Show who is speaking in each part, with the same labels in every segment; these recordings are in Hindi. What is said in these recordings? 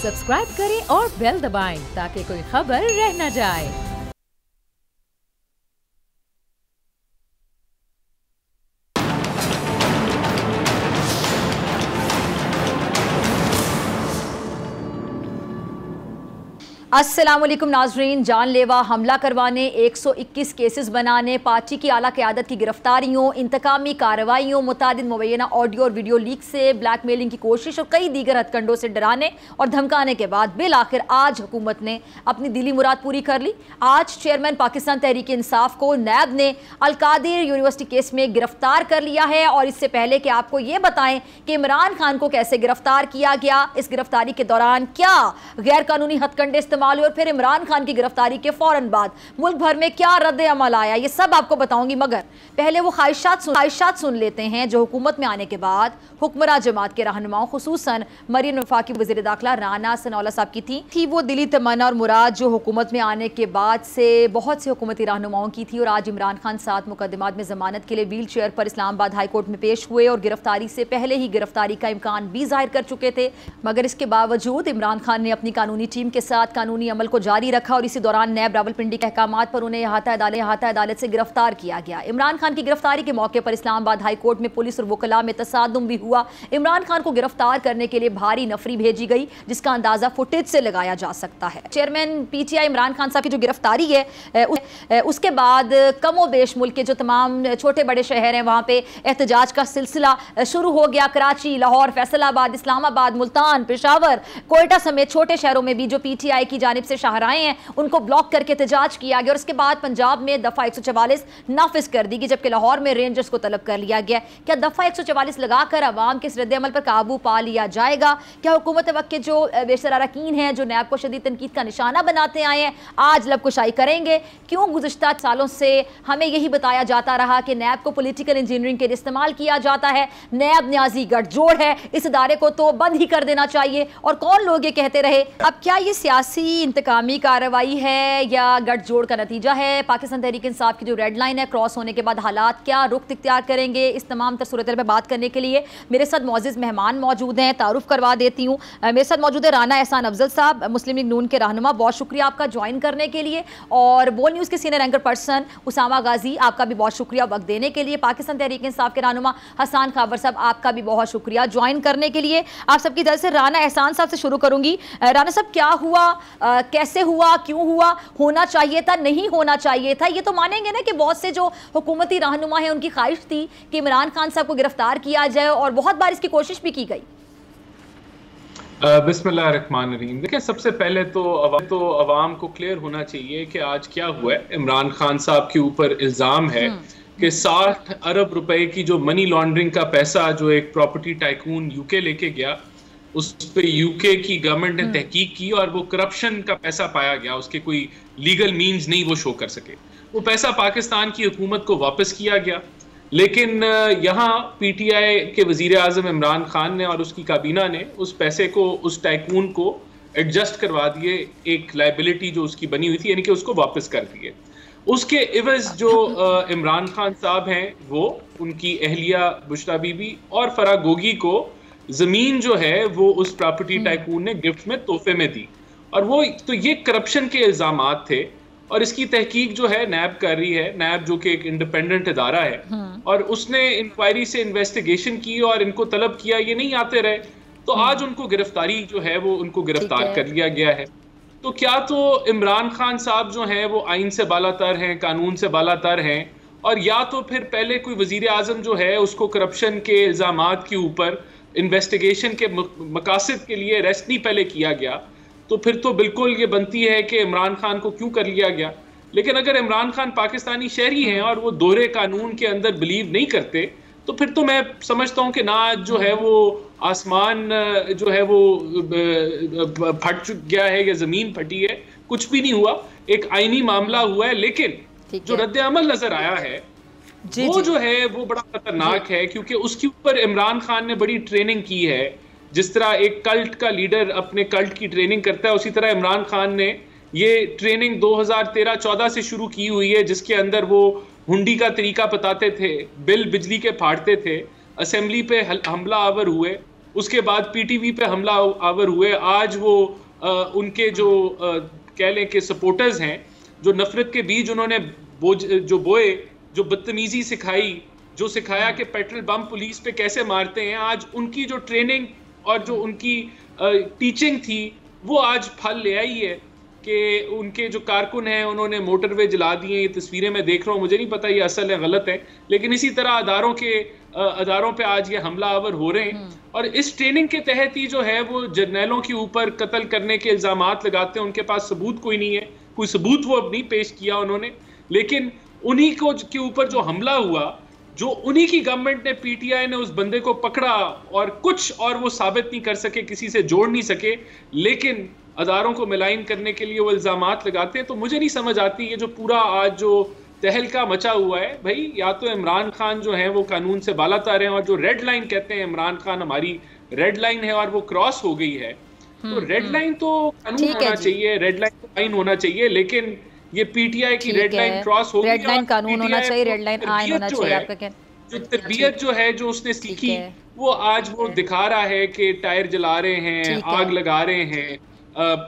Speaker 1: सब्सक्राइब करें और बेल दबाएं ताकि कोई खबर रह न जाए।
Speaker 2: अस्सलामुअलैकुम नाजरीन, जानलेवा हमला करवाने, 121 केसेस बनाने, पार्टी की आला क़यादत की गिरफ्तारियों, इंतकामी कार्रवाइयों, मुतादिद मुबैना ऑडियो और वीडियो लीक से ब्लैकमेलिंग की कोशिश और कई दीगर हथकंडों से डराने और धमकाने के बाद बिल आखिर आज हुकूमत ने अपनी दिली मुराद पूरी कर ली। आज चेयरमैन पाकिस्तान तहरीक इंसाफ को नैब ने अल-कादिर यूनिवर्सिटी केस में गिरफ्तार कर लिया है। और इससे पहले कि आपको ये बताएं कि इमरान खान को कैसे गिरफ्तार किया गया, इस गिरफ्तारी के दौरान क्या गैर कानूनी हथकंडे और फिर इमरान खान की गिरफ्तारी के फौरन बाद मुल्क भर में क्या रद्द अमल आया, ये सब आपको बताऊंगी। मगर पहले वो ख्वाहिशात सुन लेते हैं जो हुकूमत में आने के बाद हुक्मरां जमात के रहनुमाओं खुसूसन मरीन वफाकी वज़ीर दाखिला राना सनाउल्लाह साहब की थी वो दिली तमन्ना और मुराद जो हुकूमत में आने के बाद से बहुत से हुकूमती रहनुमाओं की थी। और आज इमरान खान 7 मुकदमात में जमानत के लिए व्हील चेयर पर इस्लामाबाद हाई कोर्ट में पेश हुए और गिरफ्तारी से पहले ही गिरफ्तारी का इम्कान भी जाहिर कर चुके थे। मगर इसके बावजूद इमरान खान ने अपनी कानूनी टीम के साथ कानूनी अमल को जारी रखा और इसी दौरान नैब रावलपिंडी के अहकामात पर उन्हें अहाता अदालत से गिरफ्तार किया गया। इमरान खान की गिरफ्तारी के मौके पर इस्लामाबाद हाई कोर्ट में पुलिस और वकला में तसादुम भी हुआ। इमरान खान को गिरफ्तार करने के लिए भारी नफरी भेजी गई जिसका अंदाजा फुटेज से लगाया जा सकता है। चेयरमैन पीटीआई इमरान खान साहब की जो गिरफ्तारी है उसके बाद कमोबेश मुल्क के जो तमाम छोटे बड़े शहर हैं वहां पे एहतजाज का सिलसिला शुरू हो गया। कराची, लाहौर, फैसलाबाद, इस्लामाबाद, मुल्तान, पेशावर, कोयटा समेत छोटे शहरों में भी जो पीटीआई की जानिब से शाहराएं हैं उनको ब्लॉक करके एहतजाज किया गया। और उसके बाद पंजाब में दफा 144 नाफिज कर दी गई जबकि लाहौर में रेंजर्स को तलब कर लिया गया। क्या दफा 144 लगाकर अवाम के इस रद्द अमल पर काबू पा लिया जाएगा? क्या हुकूमत वक्त के जो बेशर अरकान हैं जो नैब को शदीद तनकीद का निशाना बनाते आए हैं आज लबकुशाई करेंगे? क्यों गुज़िश्ता सालों से हमें यही बताया जाता रहा कि नैब को पॉलिटिकल इंजीनियरिंग के लिए इस्तेमाल किया जाता है, नैब न्याजी गठजोड़ है, इस इदारे को तो बंद ही कर देना चाहिए? और कौन लोग ये कहते रहे? अब क्या ये सियासी इंतकामी कार्रवाई है या गठजोड़ का नतीजा है? पाकिस्तान तहरीक इंसाफ की जो रेड लाइन है क्रॉस होने के बाद हालात क्या रुख इख्तियार करेंगे? इस तमाम सूरत पर बात करने के लिए मेरे साथ मौजूद मेहमान मौजूद हैं। तारुफ करवा देती हूँ, मेरे साथ मौजूद है राना एहसान अफजल साहब, मुस्लिम लीग नून के रहनुमा, बहुत शुक्रिया आपका ज्वाइन करने के लिए। और बोल न्यूज़ के सीनियर एंकर पर्सन उसामा गाजी, आपका भी बहुत शुक्रिया वक्त देने के लिए। पाकिस्तान तहरीक इंसाफ के रहनुमा हसन खाबर साहब, आपका भी बहुत शुक्रिया ज्वाइन करने के लिए। आप सबकी तरफ से राना एहसान साहब से शुरू करूंगी। राना साहब, क्या हुआ, कैसे हुआ, क्यों हुआ, होना चाहिए था, नहीं होना चाहिए था? ये तो मानेंगे ना कि बहुत से जो हुकूमती रहनुमा है उनकी ख्वाहिश थी कि इमरान खान साहब को गिरफ्तार किया जाए और बहुत बार इसकी कोशिश भी की गई।
Speaker 3: बिस्मिल्लाहिर्रहमानिर्रहीम। देखिए, सबसे पहले तो अवाम को क्लियर होना चाहिए कि आज क्या हुआ है। इमरान खान साहब के ऊपर इल्ज़ाम है कि 60 अरब रुपए की जो मनी लॉन्ड्रिंग का पैसा जो एक प्रॉपर्टी टाइकून यूके लेके गया, उस पे यूके की गवर्नमेंट ने तहकीक की और वो करप्शन का पैसा पाया गया। उसके कोई लीगल मीन्स नहीं वो शो कर सके। वो पैसा पाकिस्तान की हुकूमत को वापस किया गया। लेकिन यहाँ पीटीआई के वजीर आज़म इमरान खान ने और उसकी काबीना ने उस पैसे को, उस टाइकून को एडजस्ट करवा दिए, एक लाइबिलिटी जो उसकी बनी हुई थी, यानी कि उसको वापस कर दिए। उसके इवज़ जो इमरान खान साहब हैं वो उनकी अहलिया बुशरा बीबी और फराह गोगी को ज़मीन जो है वो उस प्रॉपर्टी टाइकून ने गिफ्ट में तोहफे में दी। और वो तो ये करप्शन के इल्ज़ामात थे और इसकी तहकीक जो है नैब कर रही है। नैब जो कि एक इंडिपेंडेंट इदारा है और उसने इंक्वायरी से इन्वेस्टिगेशन की और इनको तलब किया, ये नहीं आते रहे तो आज उनको गिरफ्तारी जो है वो उनको गिरफ्तार कर लिया गया है। तो क्या तो इमरान खान साहब जो हैं वो आइन से बालातर हैं, कानून से बालातर हैं, और या तो फिर पहले कोई वजीर आज़म जो है उसको करप्शन के इल्ज़ामात के ऊपर इन्वेस्टिगेशन के मकासद के लिए अरेस्ट नहीं पहले किया गया, तो फिर तो बिल्कुल ये बनती है कि इमरान खान को क्यों कर लिया गया। लेकिन अगर इमरान खान पाकिस्तानी शहरी हैं और वो दोहरे कानून के अंदर बिलीव नहीं करते तो फिर तो मैं समझता हूँ कि ना जो है वो आसमान जो है वो फट गया है या ज़मीन फटी है, कुछ भी नहीं हुआ। एक आईनी मामला हुआ है, लेकिन जो रद्द अमल नज़र आया है वो जो है वो बड़ा खतरनाक है, क्योंकि उसके ऊपर इमरान खान ने बड़ी ट्रेनिंग की है। जिस तरह एक कल्ट का लीडर अपने कल्ट की ट्रेनिंग करता है, उसी तरह इमरान खान ने ये ट्रेनिंग 2013-14 से शुरू की हुई है, जिसके अंदर वो हुंडी का तरीका बताते थे, बिल बिजली के फाड़ते थे, असेंबली पे हमला आवर हुए, उसके बाद पीटीवी पे हमला आवर हुए, आज वो उनके जो कह लें कि सपोर्टर्स हैं, जो नफरत के बीज उन्होंने जो बोए, जो बदतमीजी सिखाई, जो सिखाया कि पेट्रोल बम पुलिस पे कैसे मारते हैं, आज उनकी जो ट्रेनिंग और जो उनकी टीचिंग थी वो आज फल ले आई है कि उनके जो कारकुन हैं उन्होंने मोटरवे जला दिए। ये तस्वीरें मैं देख रहा हूँ, मुझे नहीं पता ये असल है गलत है, लेकिन इसी तरह अदारों पे आज ये हमला आवर हो रहे हैं। और इस ट्रेनिंग के तहत ही जो है वो जर्नैलों के ऊपर कत्ल करने के इल्जामात लगाते हैं। उनके पास सबूत कोई नहीं है, कोई सबूत वो अब नहीं पेश किया उन्होंने, लेकिन उन्हीं को के ऊपर जो हमला हुआ, जो उन्हीं की गवर्नमेंट ने, पीटीआई ने उस बंदे को पकड़ा और कुछ और वो साबित नहीं कर सके, किसी से जोड़ नहीं सके, लेकिन अदारों को मिलाइन करने के लिए वो इल्जामात लगाते हैं। तो मुझे नहीं समझ आती ये जो पूरा आज जो तहलका मचा हुआ है, भाई या तो इमरान खान जो है वो कानून से बालातर हैं, और जो रेड लाइन कहते हैं इमरान खान हमारी रेड लाइन है और वो क्रॉस हो गई है, तो रेड लाइन तो कानून होना चाहिए, रेड लाइन तो आइन होना चाहिए, लेकिन ये पीटीआई की रेड लाइन क्रॉस हो गई।
Speaker 2: रेड लाइन कानून होना चाहिए, रेड लाइन आइन होना चाहिए। आपका क्या
Speaker 3: जो तरबियत जो है जो उसने सीखी वो आज वो दिखा रहा है कि टायर जला रहे हैं, आग लगा रहे हैं,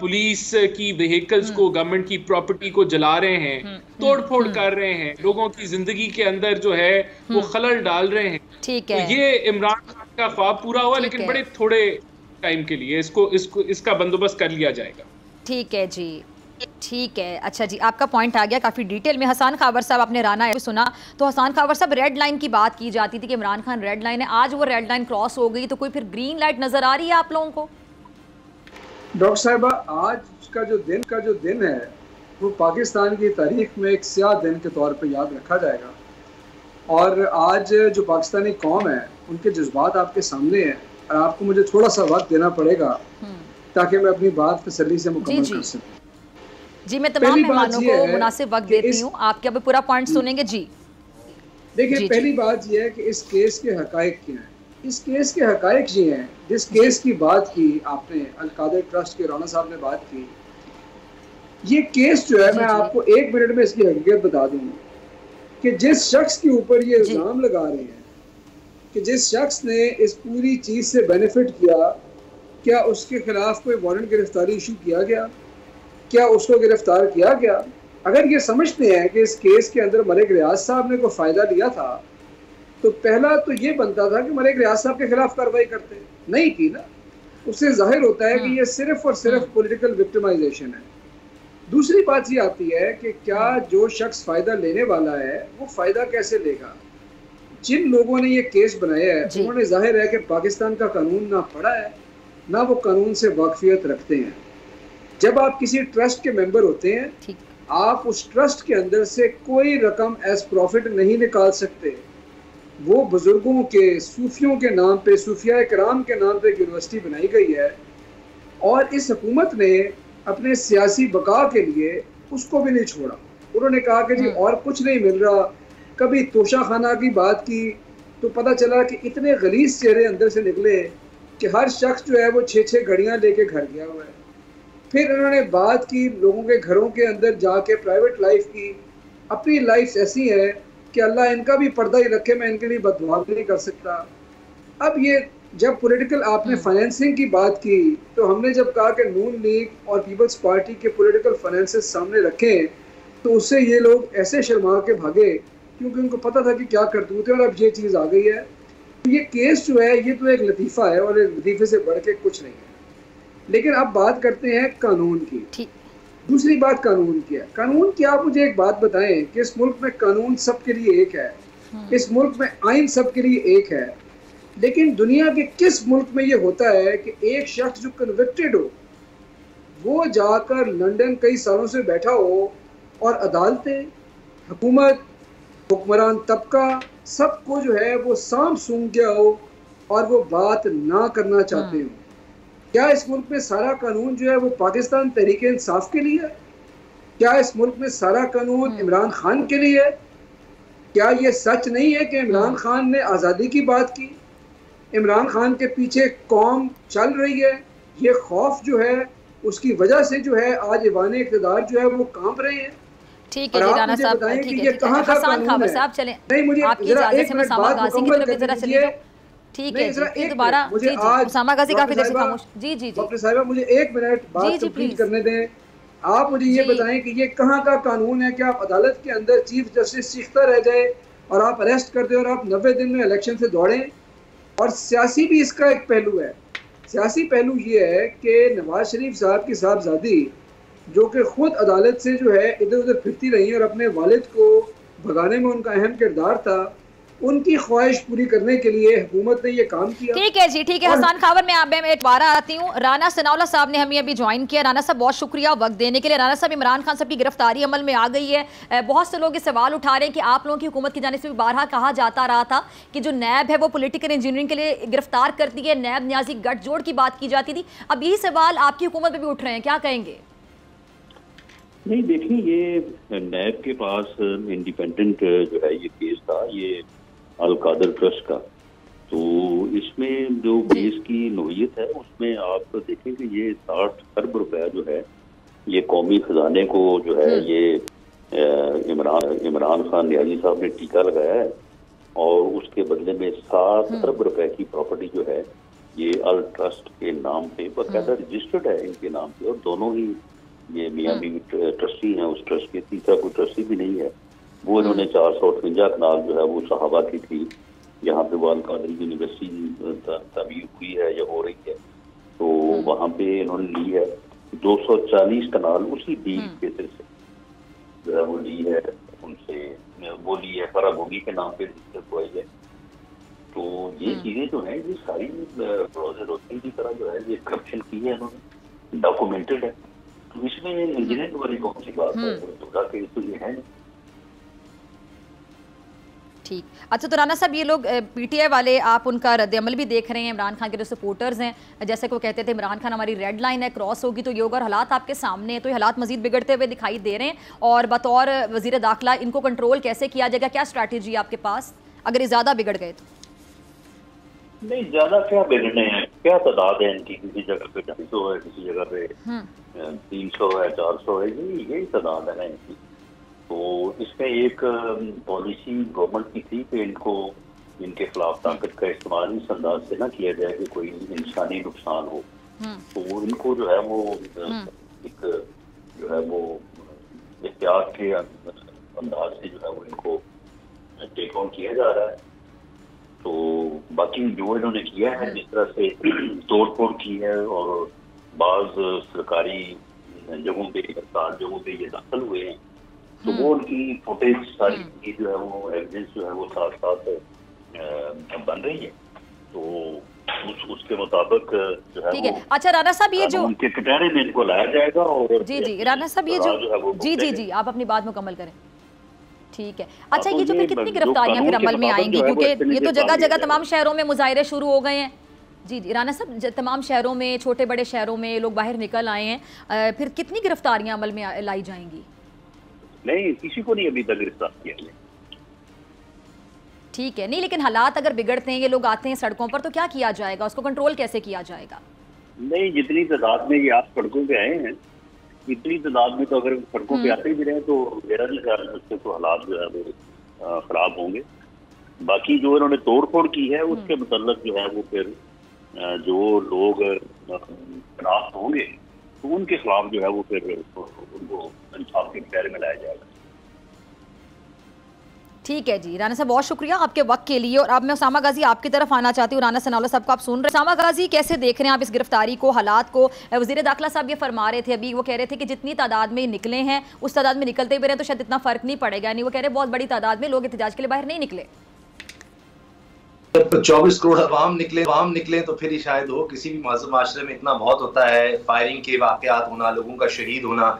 Speaker 3: पुलिस की व्हीकल्स को, गवर्नमेंट की प्रॉपर्टी को जला रहे हैं, तोड़फोड़ कर रहे हैं, लोगों की जिंदगी के अंदर जो है वो खलल डाल रहे हैं।
Speaker 2: ठीक है,
Speaker 3: तो ये इमरान खान का ख्वाब पूरा हुआ, लेकिन बड़े थोड़े टाइम के लिए इसका बंदोबस्त कर लिया जाएगा।
Speaker 2: ठीक है जी, ठीक है। अच्छा जी, आपका पॉइंट आ गया काफ़ी डिटेल में। हसन खावर साहब, आपने राना सुना, तो हसन खावर साहब, रेड लाइन की बात की जाती थी कि इमरान खान रेड लाइन है, आज वो रेड लाइन क्रॉस हो गई, तो कोई फिर ग्रीन लाइट नजर आ रही है आप लोगों को?
Speaker 4: डॉक्टर साहिबा, आज का जो दिन है वो पाकिस्तान की तारीख में एक स्याह दिन के तौर पे याद रखा जाएगा। और आज जो पाकिस्तानी कौम है उनके जज्बात आपके सामने हैं, और आपको मुझे थोड़ा सा वक्त देना पड़ेगा ताकि मैं अपनी बात तसल्ली से मुकम्मल कर सकूं।
Speaker 2: जी, मैं तमाम मेहमानों को मुनासिब वक्त देती हूँ, आपके अभी पूरा पॉइंट सुनेंगे। जी
Speaker 4: देखिए, पहली बात यह है कि इस केस के हकायक क्या हैं। इस केस के हकायक ये हैं, जिस केस की बात की आपने, अल-कादिर ट्रस्ट के राना साहब ने बात की, ये केस जो है, मैं आपको 1 मिनट में इसकी हकीकत बता दूंगा कि जिस शख्स के ऊपर ये इल्ज़ाम लगा रहे हैं कि जिस शख्स ने इस पूरी चीज़ से बेनिफिट किया, क्या उसके खिलाफ कोई वारंट गिरफ्तारी इशू किया गया? क्या उसको गिरफ्तार किया गया? अगर ये समझते हैं कि इस केस के अंदर मलिक रियाज साहब ने कोई फ़ायदा लिया था, तो पहला तो ये बनता था कि मलिक रियाज साहब के खिलाफ कार्रवाई करते, नहीं की ना। उससे जाहिर होता है कि ये सिर्फ और सिर्फ पॉलिटिकल विक्टिमाइजेशन है। दूसरी बात ये आती है कि क्या जो शख्स फ़ायदा लेने वाला है वो फ़ायदा कैसे लेगा? जिन लोगों ने ये केस बनाया है उन्होंने जाहिर है कि पाकिस्तान का कानून ना पढ़ा है, ना वो कानून से वाकफियत रखते हैं। जब आप किसी ट्रस्ट के मेंबर होते हैं, आप उस ट्रस्ट के अंदर से कोई रकम एज प्रॉफिट नहीं निकाल सकते। वो बुजुर्गों के, सूफियों के नाम पे, सूफिया कराम के नाम पे यूनिवर्सिटी बनाई गई है, और इस हुकूमत ने अपने सियासी बका के लिए उसको भी नहीं छोड़ा। उन्होंने कहा कि जी और कुछ नहीं मिल रहा। कभी तोशा खाना की बात की तो पता चला कि इतने गलीज चेहरे अंदर से निकले कि हर शख्स जो है वो 6-6 घड़ियाँ लेके घर गया हुआ है। फिर उन्होंने बात की लोगों के घरों के अंदर जाके प्राइवेट लाइफ की। अपनी लाइफ ऐसी है कि अल्लाह इनका भी पर्दा ही रखे, मैं इनके लिए बददुआ नहीं कर सकता। अब ये जब पॉलिटिकल आपने फाइनेंसिंग की बात की, तो हमने जब कहा कि नून लीग और पीपल्स पार्टी के पॉलिटिकल फाइनेंसेस सामने रखें, तो उससे ये लोग ऐसे शर्मा के भागे क्योंकि उनको पता था कि क्या करतूत है, और अब ये चीज़ आ गई है। ये केस जो है ये तो एक लतीफ़ा है, और एक लतीफ़े से बढ़ के कुछ नहीं है। लेकिन अब बात करते हैं कानून की। दूसरी बात कानून की है। कानून की आप मुझे एक बात बताएं कि इस मुल्क में कानून सबके लिए एक है, इस मुल्क में आइन सबके लिए एक है, लेकिन दुनिया के किस मुल्क में ये होता है कि एक शख्स जो कन्विक्टेड हो वो जाकर लंदन कई सालों से बैठा हो और अदालतें, हुकूमत, हुक्मरान तबका सबको जो है वो साम सूंघ गया हो और वो बात ना करना चाहते हो? क्या इस मुल्क में सारा कानून जो है वो पाकिस्तान तहरीक इंसाफ के लिए है? क्या इस मुल्क में सारा कानून इमरान खान के लिए है? क्या ये सच नहीं है कि इमरान खान ने आज़ादी की बात की? इमरान खान के पीछे कौम चल रही है। ये खौफ जो है उसकी वजह से जो है आज ईवान इक़्तिदार जो है वो कांप रहे हैं।
Speaker 2: ठीक है जी राना साहब, ठीक है। हसन खावर साहब चलें,
Speaker 4: नहीं, मुझे
Speaker 2: आपकी इजाज़त से मैं सामा गाज़ी की तरफ जरा चलिए। ठीक है जी, दोबारा मुझे आज उसामा गाजी काफी देर से खामोश। जी जी
Speaker 4: डॉक्टर साहिबा मुझे 1 मिनट बात कंप्लीट करने दें। आप मुझे ये बताएं कि ये कहाँ का कानून है कि आप अदालत के अंदर चीफ जस्टिस सीखता रह जाए और आप अरेस्ट कर दें और आप 90 दिन में इलेक्शन से दौड़ें। और सियासी भी इसका एक पहलू है। सियासी पहलू ये है कि नवाज शरीफ साहब की साहबजादी जो कि खुद अदालत से जो है इधर उधर फिरती रही और अपने वालिद को भगाने में उनका अहम किरदार था, उनकी ख्वाहिश पूरी करने के लिए हुकूमत ने ये काम किया।
Speaker 2: ठीक है जी, ठीक है हसन खावर, मैं दोबारा आती हूँ। राना सनाउल्लाह साहब ने हमें अभी ज्वाइन किया। राना साहब बहुत शुक्रिया वक्त देने के लिए। राना साहब, इमरान खान साहब की गिरफ्तारी अमल में आ गई है। बहुत से लोग ये सवाल उठा रहे हैं कि आप लोगों की हुकूमत की जानिब से भी बारहा कहा जाता रहा था कि जो नैब है वो पॉलिटिकल इंजीनियरिंग के लिए गिरफ्तार करती है, नैब न्याजी गठजोड़ की बात की जाती थी। अब यही सवाल आपकी हुकूमत में भी उठ रहे हैं, क्या कहेंगे?
Speaker 5: नहीं, देखिए, ये नैब के पास इंडिपेंडेंट जो है ये केस था, ये अल-कादर ट्रस्ट का। तो इसमें जो केस की नोयत है उसमें आप देखें कि ये 60 अरब रुपया जो है ये कौमी खजाने को जो है ये इमरान खान न्याजी साहब ने टीका लगाया है और उसके बदले में 7 अरब रुपए की प्रॉपर्टी जो है ये अल ट्रस्ट के नाम पे बाकायदा रजिस्टर्ड है इनके नाम पे। और दोनों ही ये मियाँ बीवी ट्रस्टी हैं उस ट्रस्ट के, तीसरा कोई ट्रस्टी भी नहीं है। वो इन्होंने 458 कनाल जो है वो सहाबा की थी, यहाँ पे वो अल-कादर यूनिवर्सिटी तमीर हुई है या हो रही है, तो वहाँ पे इन्होंने ली है। 240 कनाल उसी डील के से जो है वो ली है उनसे, वो ली है फरागोगी के नाम पे रजिस्टर हुई है। तो ये चीजें जो है ये सारी रोजन की तरह जो है ये करप्शन की है इन्होंने, डॉक्यूमेंटेड है। तो इसमें इंजीनियरिंग वाली कौन सी बात है, तो ये है नहीं।
Speaker 2: ठीक, अच्छा, तो राना साहब, ये लोग पीटीआई वाले, आप उनका रद्द-ए-अमल भी देख रहे हैं, इमरान खान के जो सपोर्टर्स हैं, जैसे कि वो कहते थे इमरान खान हमारी रेड लाइन है, क्रॉस होगी तो ये होगा, और हालात आपके सामने हैं, तो ये हालात मजीद बिगड़ते हुए दिखाई दे रहे हैं। और बतौर वज़ीर दाखिला इनको कंट्रोल कैसे किया जाएगा, क्या स्ट्रैटेजी आपके पास अगर ये ज़्यादा बिगड़ गए तो?
Speaker 5: नहीं, ज़्यादा क्या बिगड़ने हैं, क्या तादाद है इनकी, किसी जगह पे 250 है, किसी जगह पे 300 है, 400 है, यही तादाद है ना इनकी। तो इसमें एक पॉलिसी गवर्नमेंट की थी कि इनको इनके खिलाफ ताकत का इस्तेमाल इस अंदाज से ना किया जाए कि कोई इंसानी नुकसान हो। तो इनको जो है वो एक जो है वो एहतियात के अंदाज से जो है वो इनको टेक ऑन किया जा रहा है। तो बाकी जो इन्होंने किया है, जिस तरह से तोड़ फोड़ की है और बाज सरकारी जगहों पे, सरकार जगहों पे ये दाखिल हुए हैं, तो वो उनकी फुटेज सारी की जो है वो एविडेंस जो है वो साथ साथ बन रही है। तो उसके मुताबिक जो है,
Speaker 2: ठीक है। अच्छा राना साहब, ये जो
Speaker 5: उनके कटहरे में इनको लाया जाएगा। और
Speaker 2: जी राना साहब, ये जो जी आप अपनी बात मुकम्मल करें। ठीक है। अच्छा, ये जो फिर कितनी गिरफ्तारियां फिर अमल में आएंगी, क्योंकि ये तो जगह जगह तमाम शहरों में मुजाहिरे शुरू हो गए हैं। जी राना साहब, तमाम शहरों में, छोटे बड़े शहरों में लोग बाहर निकल आए हैं, फिर कितनी गिरफ्तारियां अमल में लाई जाएंगी?
Speaker 5: नहीं, किसी को नहीं अभी तक गिरफ्तार किया गया।
Speaker 2: ठीक है, नहीं, लेकिन हालात अगर बिगड़ते हैं, ये लोग आते हैं सड़कों पर, तो क्या किया जाएगा, उसको कंट्रोल कैसे किया जाएगा?
Speaker 5: नहीं, जितनी तादाद में ये आप सड़कों पे आए हैं, इतनी तादाद में तो अगर सड़कों पे आते भी रहे तो मेरा नहीं ख्याल उससे तो हालात जो है वो खराब होंगे। बाकी जो इन्होंने तोड़ फोड़ की है उसके मतलब जो है वो फिर जो लोग खिलाफ होंगे तो उनके खिलाफ जो है वो फिर उनको इंसाफ के दायरे में लाया जाएगा।
Speaker 2: ठीक है जी राना साहब, बहुत शुक्रिया आपके वक्त के लिए। और अब मैं उसामा गाजी आपकी तरफ आना चाहती हूँ। राना सनाउल्लाह साहब को आप सुन रहे हैं। उसामा गाजी, कैसे देख रहे हैं आप इस गिरफ्तारी को, हालात को? वज़ीर दाखिला साहब ये फरमा रहे थे अभी, वो कह रहे थे कि जितनी तादाद में निकले हैं उस तादाद में निकलते भी रहे तो शायद इतना फ़र्क नहीं पड़ेगा। नहीं, वो कह रहे बहुत बड़ी तादाद में लोग एहतजाज के लिए बाहर नहीं निकले।
Speaker 6: 24 करोड़ अवाम निकले तो फिर ही शायद हो। किसी भी माशरे में इतना बहुत होता है, फायरिंग के वाकयात होना, लोगों का शहीद होना,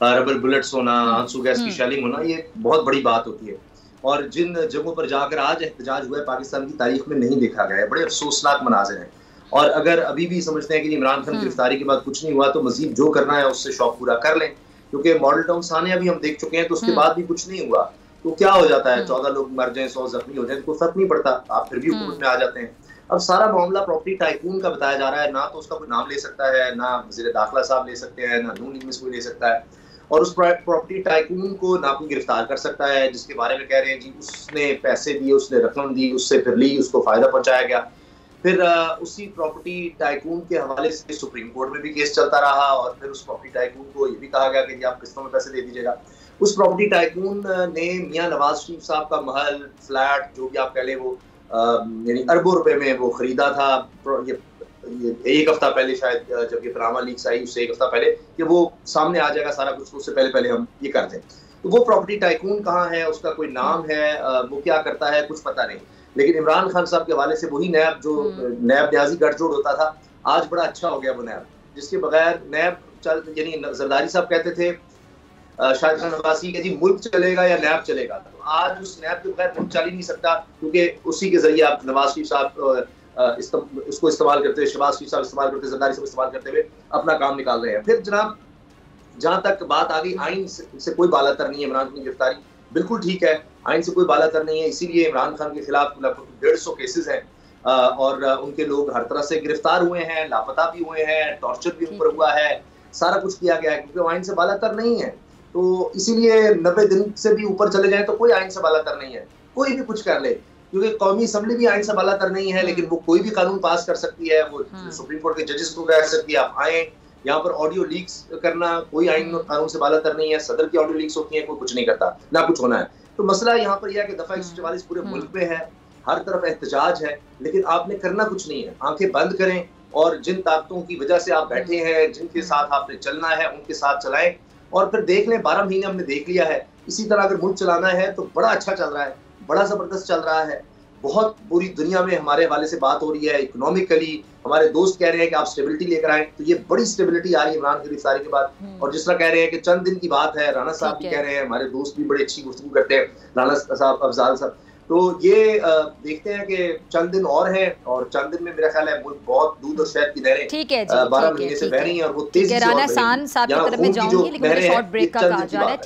Speaker 6: रबर बुलेट्स होना, आंसू गैस की शेलिंग होना, ये बहुत बड़ी बात होती है। और जिन जगहों पर जाकर आज एहतजाज हुआ है पाकिस्तान की तारीख में नहीं देखा गया है। बड़े अफसोसनाक मनाजिर हैं। और अगर अभी भी समझते हैं कि इमरान खान गिरफ्तारी के बाद कुछ नहीं हुआ तो मजीद जो करना है उससे शौक पूरा कर लें, क्योंकि मॉडल टाउन सानिया भी हम देख चुके हैं तो उसके बाद भी कुछ नहीं हुआ तो क्या हो जाता है, 14 लोग मर जाएं, 100 जख्मी हो जाए, तो फर्क नहीं पड़ता, आप फिर भी हुकूमत में आ जाते हैं। अब सारा मामला प्रॉपर्टी टाइकून का बताया जा रहा है, ना तो उसका कोई नाम ले सकता है, ना वज़ीर दाखिला साहब ले सकते हैं, ना नून लीग में कोई ले सकता है। और उस प्रॉपर्टी टाइकून को ना कोई गिरफ्तार कर सकता है जिसके बारे में कह रहे हैं जी उसने पैसे दिए, उसने रकम दी, उससे फिर ली, उसको फायदा पहुंचाया गया। फिर उसी प्रॉपर्टी टाइकून के हवाले से सुप्रीम कोर्ट में भी केस चलता रहा और फिर उस प्रॉपर्टी टाइकून को ये भी कहा गया कि आप किस्तों में पैसे दे दीजिएगा। उस प्रॉपर्टी टाइकून ने मियां नवाज शरीफ साहब का महल, फ्लैट, जो भी आप कह लें, वो यानी अरबों रुपए में वो खरीदा था। ये एक हफ्ता पहले शायद जब ये पनामा लीक्स आई, उससे एक हफ्ता पहले कि वो सामने आ जाएगा सारा कुछ, उससे पहले हम ये करते हैं। तो वो प्रॉपर्टी टाइकून कहाँ है, उसका कोई नाम है, वो क्या करता है, कुछ पता नहीं। लेकिन इमरान खान साहब के हवाले से वही नैब, जो नैब न्याजी गठजोड़ होता था, आज बड़ा अच्छा हो गया वो नैब, जिसके बगैर नैब चल, यानी जरदारी साहब कहते थे शाहिद खान अब्बासी के जी मुल्क चलेगा या नैब चलेगा, तो आज उस नैब के बगैर मुल्क चल ही नहीं सकता, क्योंकि उसी के जरिए आप नवाज शरीफ साहब उसको इस्तेमाल करते हुए, शहबाज शरीफ साहब इस्तेमाल करते हुए, जरदारी साहब इस्तेमाल करते हुए अपना काम निकाल रहे हैं। फिर जनाब, जहां तक बात आ गई आइन से कोई बालातर नहीं है, इमरान खान की गिरफ्तारी बिल्कुल ठीक है, आइन से कोई बालातर नहीं है, इसीलिए इमरान खान के खिलाफ लगभग 150 केसेस हैं और उनके लोग हर तरह से गिरफ्तार हुए हैं, लापता भी हुए हैं, टॉर्चर भी ऊपर हुआ है, सारा कुछ किया गया है, क्योंकि आइन से बालातर नहीं है। तो इसीलिए 90 दिन से भी ऊपर चले जाए तो कोई आइन से बालातर नहीं है, कोई भी कुछ कर ले, क्योंकि कौमी असम्बली भी आइन से बालातर नहीं है, लेकिन वो कोई भी कानून पास कर सकती है, वो सुप्रीम कोर्ट के जजेस को कह सकती है आप आए। यहाँ पर ऑडियो लीक्स करना कोई आइन कानून से बालातर नहीं है, सदर की ऑडियो लीक्स होती हैं, कोई कुछ नहीं करता, ना कुछ होना है। तो मसला यहाँ पर यह है कि दफा 144 पूरे मुल्क में है, हर तरफ एहतजाज है, लेकिन आपने करना कुछ नहीं है, आंखें बंद करें और जिन ताकतों की वजह से आप बैठे हैं, जिनके साथ आपने चलना है, उनके साथ चलाएं और फिर देख लें। 12 महीने हमने देख लिया है, इसी तरह अगर मुल्क चलाना है तो बड़ा अच्छा चल रहा है, बड़ा जबरदस्त चल रहा है, बहुत पूरी दुनिया में हमारे हवाले से बात हो रही है, इकोनॉमिकली हमारे दोस्त कह रहे हैं कि आप स्टेबिलिटी लेकर आए, तो ये बड़ी स्टेबिलिटी आ रही है इमरान की गिरफ्तारी के बाद। और जिस तरह कह रहे हैं कि चंद दिन की बात है, राना साहब भी कह रहे हैं, हमारे दोस्त भी बड़ी अच्छी गुफ्तगू करते हैं, राना साहब, अफजाल साहब, तो ये देखते हैं कि चंद दिन और हैं और चंद दिन में मेरा ख्याल है मुल्क बहुत दूध और शहद की नहरें 12 महीने से बह रही हैं और वो तेजी से
Speaker 2: राना खान साहब की तरफ में जाऊंगी, लेकिन शॉर्ट ब्रेक का कहा जा रहा है।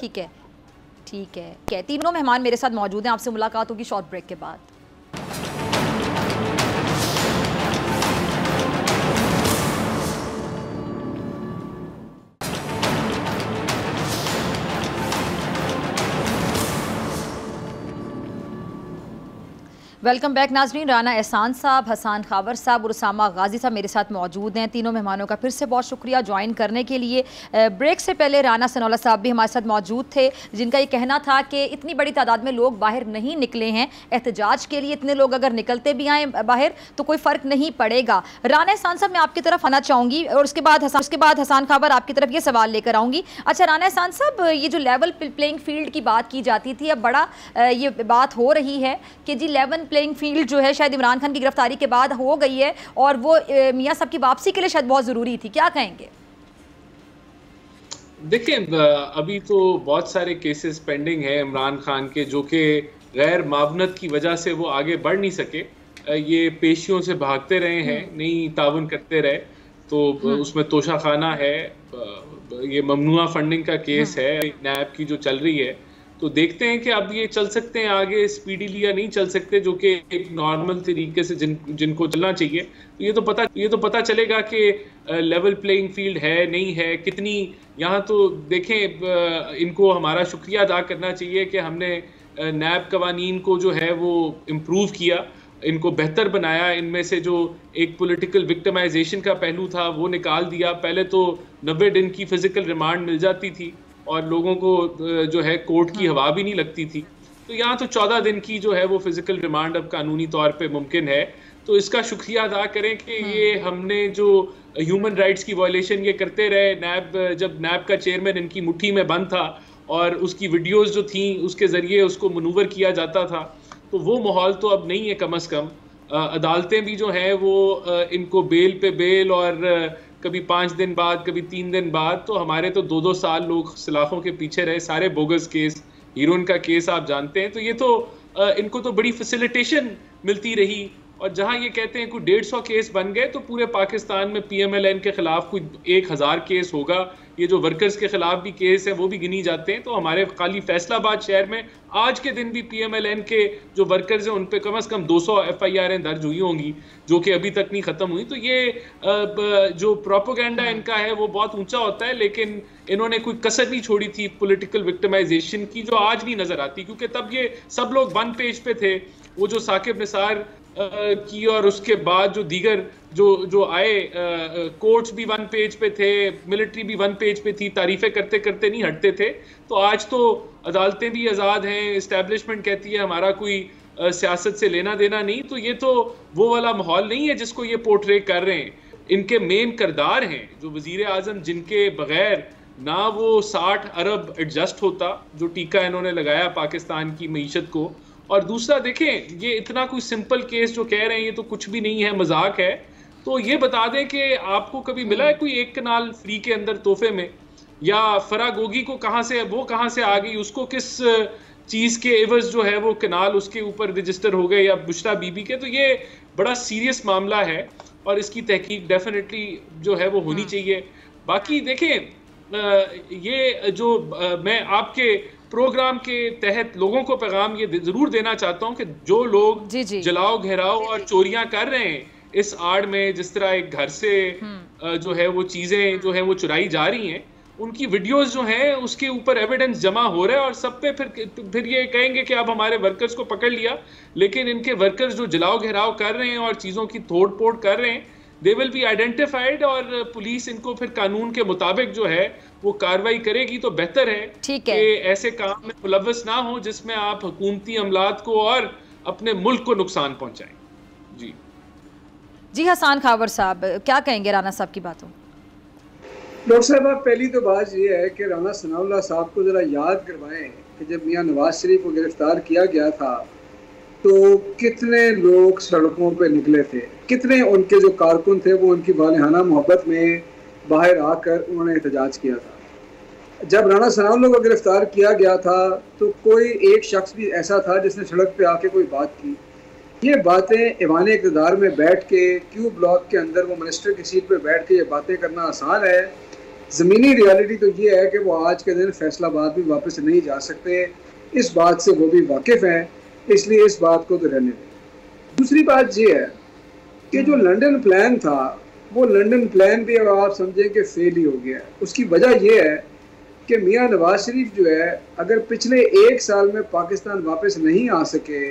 Speaker 2: ठीक है, तीनों मेहमान मेरे साथ मौजूद हैं, आपसे मुलाकात होगी शॉर्ट ब्रेक के बाद। वेलकम बैक नाजरीन। राना एहसान साहब, हसन खावर साहब और उसामा गाजी साहब मेरे साथ मौजूद हैं। तीनों मेहमानों का फिर से बहुत शुक्रिया ज्वाइन करने के लिए। ब्रेक से पहले राना सनौला साहब भी हमारे साथ मौजूद थे, जिनका ये कहना था कि इतनी बड़ी तादाद में लोग बाहर नहीं निकले हैं एहतजाज के लिए, इतने लोग अगर निकलते भी आए बाहर तो कोई फ़र्क नहीं पड़ेगा। राना एहसान साहब, मैं आपकी तरफ आना चाहूँगी और उसके बाद हसन खावर आपकी तरफ ये सवाल लेकर आऊँगी। अच्छा राना एहसान साहब, ये जो लेवल प्लेइंग फील्ड की बात की जाती थी, अब बड़ा ये बात हो रही है कि जी लेवल प्लेइंग फील्ड जो है शायद इमरान खान की गिरफ्तारी के बाद हो गई है और वो मियां साहब की वापसी के लिए शायद बहुत ज़रूरी थी, क्या कहेंगे?
Speaker 3: देखिए, अभी तो बहुत सारे केसेस पेंडिंग हैं इमरान खान के, जो कि गैर मावनत की वजह से वो आगे बढ़ नहीं सके, ये पेशियों से भागते रहे हैं, नहीं ताउन करते रहे, तो उसमें तोशाखाना है, ये ममनुआ फंडिंग का केस है नैब की जो चल रही है, तो देखते हैं कि अब ये चल सकते हैं आगे स्पीडीली या नहीं चल सकते, जो कि एक नॉर्मल तरीके से जिनको चलना चाहिए। तो ये तो पता चलेगा कि लेवल प्लेइंग फील्ड है नहीं है, कितनी। यहाँ तो देखें, इनको हमारा शुक्रिया अदा करना चाहिए कि हमने नैब कवानीन को जो है वो इम्प्रूव किया, इनको बेहतर बनाया, इनमें से जो एक पॉलिटिकल विक्टिमाइजेशन का पहलू था वो निकाल दिया। पहले तो 90 दिन की फिजिकल रिमांड मिल जाती थी और लोगों को जो है कोर्ट की हवा भी नहीं लगती थी, तो यहाँ तो 14 दिन की जो है वो फिजिकल रिमांड अब कानूनी तौर पे मुमकिन है। तो इसका शुक्रिया अदा करें कि ये हमने जो ह्यूमन राइट्स की वायलेशन ये करते रहे, जब नैब का चेयरमैन इनकी मुट्ठी में बंद था और उसकी वीडियोस जो थी उसके ज़रिए उसको मनूवर किया जाता था, तो वो माहौल तो अब नहीं है। कम अज़ कम अदालतें भी जो हैं वो इनको बेल पे बेल और कभी 5 दिन बाद, कभी 3 दिन बाद, तो हमारे तो 2-2 साल लोग सलाखों के पीछे रहे, सारे बोगस केस, हीरोइन का केस आप जानते हैं। तो ये तो इनको तो बड़ी फैसिलिटेशन मिलती रही, और जहां ये कहते हैं कोई 150 केस बन गए, तो पूरे पाकिस्तान में PMLN के खिलाफ कोई 1000 केस होगा। ये जो वर्कर्स के खिलाफ भी केस है वो भी गिनी जाते हैं। तो हमारे खाली फैसलाबाद शहर में आज के दिन भी PMLN के जो वर्कर्स हैं उन पे कम से कम 200 FIR दर्ज हुई होंगी, जो कि अभी तक नहीं ख़त्म हुई। तो ये जो प्रोपोगेंडा इनका है वो बहुत ऊंचा होता है, लेकिन इन्होंने कोई कसर नहीं छोड़ी थी पॉलिटिकल विक्टिमाइजेशन की, जो आज नहीं नजर आती, क्योंकि तब ये सब लोग वन पेज पे थे। वो जो साकिब निसार की, और उसके बाद जो दीगर जो आए, कोर्ट्स भी वन पेज पे थे, मिलिट्री भी वन पेज पे थी, तारीफें करते करते नहीं हटते थे। तो आज तो अदालतें भी आज़ाद हैं, इस्टेब्लिशमेंट कहती है हमारा कोई सियासत से लेना देना नहीं। तो ये तो वो वाला माहौल नहीं है जिसको ये पोर्ट्रे कर रहे हैं। इनके मेन किरदार हैं जो वजीर आज़म, जिनके बगैर ना वो 60 अरब एडजस्ट होता जो टीका इन्होंने लगाया पाकिस्तान की मईशत को। और दूसरा देखें, ये इतना कोई सिंपल केस जो कह रहे हैं ये तो कुछ भी नहीं है, मजाक है। तो ये बता दें कि आपको कभी मिला है कोई एक कनाल फ्री के अंदर तोहफे में, या फरागोगी को कहाँ से आ गई, उसको किस चीज़ के एवज जो है वो कनाल उसके ऊपर रजिस्टर हो गए, या बुशरा बीबी के। तो ये बड़ा सीरियस मामला है और इसकी तहकीक डेफिनेटली जो है वो होनी चाहिए। बाकी देखें, ये जो मैं आपके प्रोग्राम के तहत लोगों को पैगाम ये जरूर देना चाहता हूँ कि जो लोग जलाओ घेराव और चोरियां कर रहे हैं इस आड़ में, जिस तरह एक घर से जो है वो चीजें जो है वो चुराई जा रही हैं, उनकी वीडियोस जो हैं उसके ऊपर एविडेंस जमा हो रहा है, और सब पे फिर ये कहेंगे कि अब हमारे वर्कर्स को पकड़ लिया। लेकिन इनके वर्कर्स जो जलाओ घेराव कर रहे हैं और चीजों की तोड़ फोड़ कर रहे हैं, दे विल बी आइडेंटिफाइड, और पुलिस इनको फिर कानून के मुताबिक जो है वो कार्रवाई करेगी। तो बेहतर है कि ऐसे काम में मुलव्वस ना हो जिसमें आप हुकूमती अमलात को और अपने मुल्क को नुकसान पहुंचाएं।
Speaker 2: जी हसन खावर साहब, क्या कहेंगे राना साहब की बातों?
Speaker 4: डॉक्टर साहब, पहली तो बात ये है कि राना सनाउल्लाह साहब को ज़रा याद करवाएं कि जब मियां नवाज शरीफ को गिरफ्तार किया गया था तो कितने लोग सड़कों पे निकले थे, कितने उनके जो कारकुन थे वो उनकी वालिहाना मोहब्बत में बाहर आकर उन्होंने एहतजाज किया था। जब राना सनाउल्लाह को गिरफ्तार किया गया था तो कोई एक शख्स भी ऐसा था जिसने सड़क पे आके कोई बात की। ये बातें ईवान इक़्तिदार में बैठ के, क्यू ब्लॉक के अंदर वो मिनिस्टर की सीट पे बैठ के ये बातें करना आसान है। ज़मीनी रियलिटी तो ये है कि वो आज के दिन फैसलाबाद भी वापस नहीं जा सकते, इस बात से वो भी वाकिफ़ हैं, इसलिए इस बात को तो रहने दें। दूसरी बात ये है कि जो लंदन प्लान था वो लंदन प्लान भी अब आप समझें कि फेल ही हो गया है। उसकी वजह यह है कि मियां नवाज शरीफ जो है, अगर पिछले 1 साल में पाकिस्तान वापस नहीं आ सके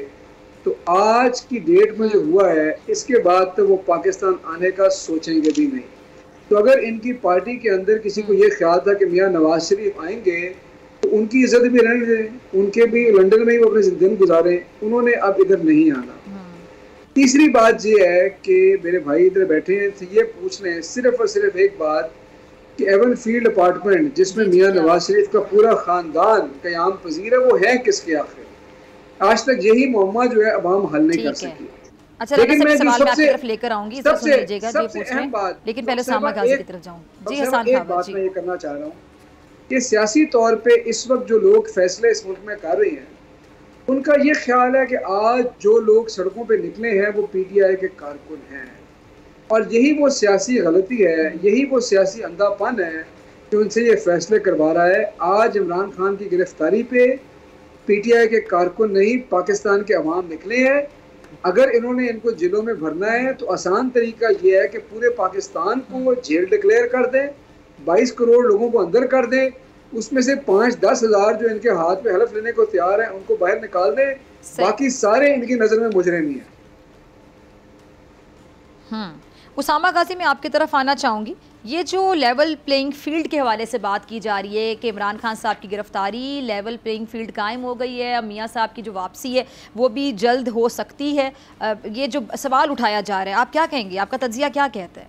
Speaker 4: तो आज की डेट में जो हुआ है इसके बाद तो वो पाकिस्तान आने का सोचेंगे भी नहीं। तो अगर इनकी पार्टी के अंदर किसी को ये ख्याल था कि मियां नवाज शरीफ आएंगे तो उनकी इज्जत भी रहने दें, उनके भी लंदन में ही वो अपने दिन गुजारे, उन्होंने अब इधर नहीं आना। तीसरी बात ये है कि मेरे भाई इधर बैठे हैं तो ये पूछ लें सिर्फ और सिर्फ एक बात कि एवन फील्ड अपार्टमेंट जिसमें मियां नवाज शरीफ का पूरा खानदान क़याम पजीर है वो है किसके? आखिर आज तक यही मुअम्मा जो है अवाम हल नहीं कर सकी।
Speaker 2: अच्छा, लेकिन मैं सवाल आपकी तरफ लेकर आऊंगी, सबसे अहम बात, लेकिन पहले सामा गाजी की तरफ जाऊं। जी हसन, एक बात मैं ये करना चाह रहा हूँ कि सियासी तौर पे इस वक्त जो लोग फैसले इस मुल्क में कर रहे हैं उनका ये ख्याल है कि आज जो लोग सड़कों पे निकले हैं वो PTI के कारकुन हैं, और यही वो सियासी गलती है, यही वो सियासी अंधापन है कि उनसे ये फैसले करवा रहा है। आज इमरान खान की गिरफ्तारी पे PTI के कारकुन नहीं पाकिस्तान के अवाम निकले हैं। अगर इन्होंने इनको जेलों में भरना है तो आसान तरीका ये है कि पूरे पाकिस्तान को जेल डिक्लेयर कर दें, 22 करोड़ लोगों को अंदर कर दें, उसमें से 5-10 हज़ार जो इनके हाथ में हलफ लेने को तैयार हैं उनको बाहर निकाल दें, बाकी सारे इनकी नज़र में मुजरिम ही हैं। उसामा गाजी, मैं आपकी तरफ आना चाहूँगी। ये जो लेवल प्लेइंग फील्ड के हवाले से बात की जा रही है कि इमरान खान साहब की गिरफ्तारी, लेवल प्लेइंग फील्ड कायम हो गई है, मियाँ साहब की जो वापसी है वो भी जल्द हो सकती है, ये जो सवाल उठाया जा रहा है आप क्या कहेंगे, आपका तज्जिया क्या कहता है?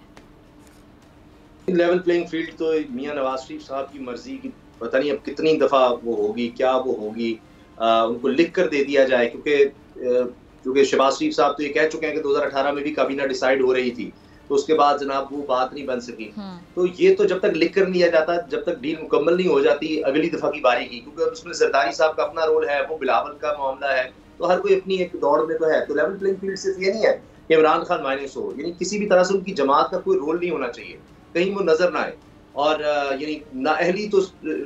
Speaker 6: लेवल प्लेइंग फील्ड तो मियाँ नवाज शरीफ साहब की मर्जी की पता नहीं अब कितनी दफ़ा वो होगी, क्या वो होगी, उनको लिख कर दे दिया जाए, क्योंकि शहबाज शरीफ साहब तो ये कह चुके हैं कि 2018 में भी काबीना डिसाइड हो रही थी, तो उसके बाद जनाब वो बात नहीं बन सकी। तो ये तो जब तक लिख कर नहीं लिया जाता, जब तक डील मुकम्मल नहीं हो जाती अगली दफा की बारी की, क्योंकि उसमें जरदारी साहब का अपना रोल है, वो बिलावल का मामला है, तो हर कोई अपनी एक दौड़ में तो है। तो लेवल प्लेइंग फील्ड सिर्फ ये नहीं है कि इमरान खान माइनस हो, यानी किसी भी तरह से उनकी जमात का कोई रोल नहीं होना चाहिए, कहीं वो नजर ना आए, और यानी नाअहली तो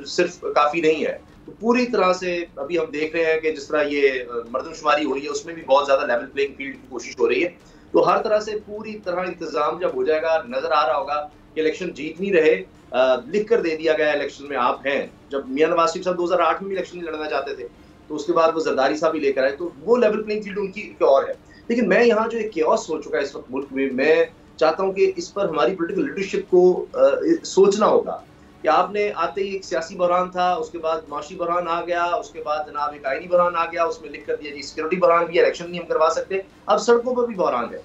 Speaker 6: सिर्फ काफी नहीं है, तो पूरी तरह से अभी हम देख रहे हैं कि जिस तरह ये मर्दमशुमारी हो रही है उसमें भी बहुत ज्यादा लेवल प्लेइंग फील्ड की कोशिश हो रही है। तो हर तरह से पूरी तरह इंतजाम जब हो जाएगा, नजर आ रहा होगा कि इलेक्शन जीतनी रहे, लिख कर दे दिया गया इलेक्शन में आप हैं। जब मियां नवाज शरीफ साहब 2008 में इलेक्शन लड़ना चाहते थे तो उसके बाद वो जरदारी साहब ही लेकर आए, तो वो लेवल प्लेइंग फील्ड उनकी और है। लेकिन मैं यहाँ जो एक केओस हो चुका है इस वक्त मुल्क में, मैं चाहता हूँ कि इस पर हमारी पॉलिटिकल लीडरशिप को सोचना होगा कि आपने आते ही एक सियासी बहरान था, उसके बाद माशी बहरान आ गया, उसके बाद जनाब एक आईनी बहरान आ गया, उसमें लिख कर दिया जी सिक्योरिटी बहरान भी, इलेक्शन नहीं हम करवा सकते, अब सड़कों पर भी बहरान है।